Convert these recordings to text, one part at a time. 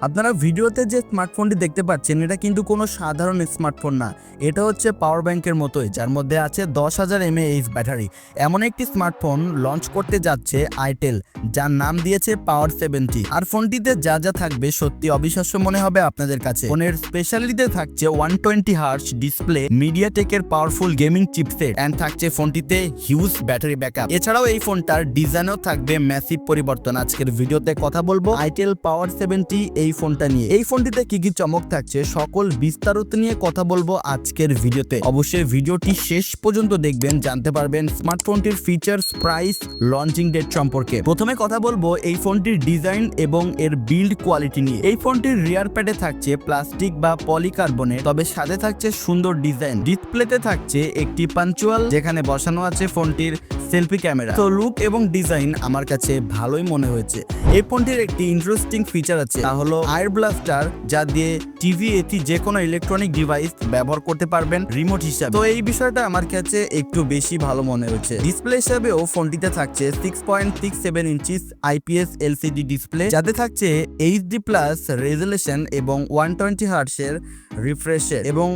আপনারা ভিডিওতে যে স্মার্টফোনটি দেখতে পাচ্ছেন এটা কিন্তু কোনো সাধারণ স্মার্টফোন না, এটা হচ্ছে পাওয়ার ব্যাংকের মতোই, যার মধ্যে আছে 10,000 mAh ব্যাটারি। এমন একটি স্মার্টফোন লঞ্চ করতে যাচ্ছে আইটেল, যার নাম দিয়েছে পাওয়ার 70। আর ফোনটিতে যা যা থাকবে সত্যি অবিশ্বাস্য মনে হবে আপনাদের কাছে। ফোনের স্পেশালিটিতে থাকছে 120 Hz ডিসপ্লে, মিডিয়াটেকের পাওয়ারফুল গেমিং চিপসেট এন্ড থাকছে ফোনটিতে হিউজ ব্যাটারি ব্যাকআপ। এছাড়াও এই ফোনটার ডিজাইনও থাকবে ম্যাসিভ পরিবর্তন। আজকের ভিডিওতে কথা বলবো আইটেল পাওয়ার 70 এই ফোনটা নিয়ে। এই ফোনটিতে কি কি চমক থাকছে সকল বিস্তারিত নিয়ে কথা বলবো আজকের ভিডিওতে। অবশ্যই ভিডিওটি শেষ পর্যন্ত দেখবেন, জানতে পারবেন স্মার্টফোনটির ফিচার্স, প্রাইস, লঞ্চিং ডেট সম্পর্কে। প্রথমে কথা বলবো এই ফোনটির ডিজাইন এবং এর বিল্ড কোয়ালিটি নিয়ে। এই ফোনটির রিয়ার প্যাডে থাকছে প্লাস্টিক বা পলিকার্বনেট, তবে সাথে থাকছে সুন্দর ডিজাইন। ডিসপ্লেতে থাকছে একটি পাঞ্চুয়াল, যেখানে বসানো আছে ফোনটির সেলফি ক্যামেরা। তো লুক এবং ডিজাইন আমার কাছে ভালোই মনে হয়েছে। এই ফোনটির একটি ইন্টারেস্টিং ফিচার আছে, তা হলো আয়ার ব্লাস্টার, যা দিয়ে টিভি, এটি যে কোনো ইলেকট্রনিক ডিভাইস ব্যবহার করতে পারবেন রিমোট হিসাবে। তো এই বিষয়টা আমার কাছে একটু বেশি ভালো মনে হয়েছে। ডিসপ্লে হিসাবেও ফোনটিতে থাকছে 6.67 ইঞ্চিস IPS LCD ডিসপ্লে, যাতে থাকছে HD+ রেজুলেশন এবং 120 Hz এর রিফ্রেশ এবং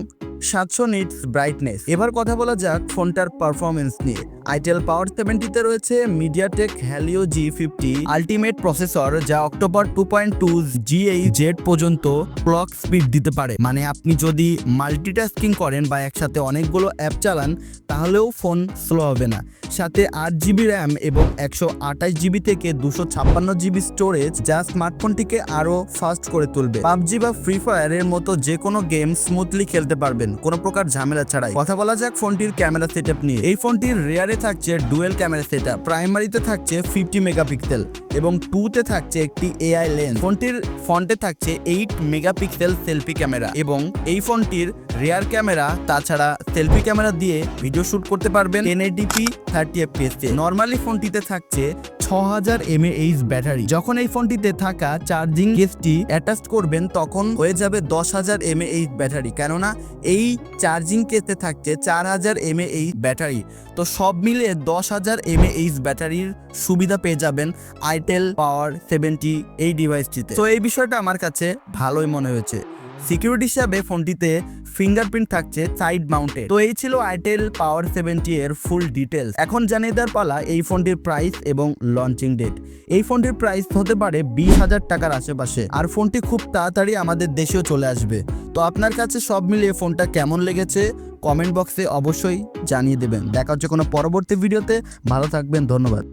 700 নিটস ব্রাইটনেস। এবার কথা বলা যাক ফোনটার পারফরমেন্স নিয়ে। আইটেল পাওয়ার 70 তে রয়েছে MediaTek Helio G50 ultimate processor, যা অক্টোবর 2.2 GHz পর্যন্ত ক্লক স্পিড দিতে পারে। মানে আপনি যদি মাল্টিটাস্কিং করেন বা একসাথে অনেকগুলো অ্যাপ চালান তাহলেও ফোন স্লো হবে না। সাথে 8GB র্যাম এবং 128GB থেকে 256GB স্টোরেজ, যা স্মার্টফোনটিকে আরো ফাস্ট করে তুলবে। পাবজি বা ফ্রি ফায়ারের মতো যে কোনো গেম স্মুথলি খেলতে পারবেন কোনো প্রকার ঝামেলা ছাড়াই। কথা বলা যাক ফোনটির ক্যামেরা সেটআপ নিয়ে। এই ফোনটির রিয়ারে থাকছে ডুয়েল ক্যামেরা সেটআপ। প্রাইমারিতে থাকছে 50 মেগাপিক্সেল এবং 2তে থাকছে একটি AI লেন্স। ফোনটির ফ্রন্টে থাকছে 8 মেগাপিক্সেল সেলফি ক্যামেরা এবং এই ফোনটির রিয়ার ক্যামেরা তাছাড়া সেলফি ক্যামেরা দিয়ে ভিডিও শুট করতে পারবেন 1080p 30fps এ। নরমালি ফোনটিতে থাকছে 6000 mAh ব্যাটারি। যখন এই ফোনটিতে থাকা চার্জিং কেসটি অ্যাটাচ করবেন তখন হয়ে যাবে 10,000 mAh ব্যাটারি, কেননা এই চার্জিং কেসে থাকছে 4000 mAh ব্যাটারি। তো সব মিলে 10,000 mAh ব্যাটারির সুবিধা পেয়ে যাবেন আইটেল পাওয়ার 70 এই ডিভাইসটিতে। তো এই বিষয়টা আমার কাছে ভালোই মনে হয়েছে। সিকিউরিটি হিসাবে ফোনটিতে ফিঙ্গারপ্রিন্ট থাকছে সাইড মাউন্টেড। তো এই ছিল আইটেল পাওয়ার 70 এর ফুল ডিটেলস। এখন জানিয়ে দেওয়ার পালা এই ফোনটির প্রাইস এবং লঞ্চিং ডেট। এই ফোনটির প্রাইস হতে পারে 20,000 টাকার আশেপাশে, আর ফোনটি খুব তাড়াতাড়ি আমাদের দেশেও চলে আসবে। তো আপনার কাছে সব মিলিয়ে ফোনটা কেমন লেগেছে কমেন্ট বক্সে অবশ্যই জানিয়ে দেবেন। দেখা হচ্ছে কোনো পরবর্তী ভিডিওতে। ভালো থাকবেন, ধন্যবাদ।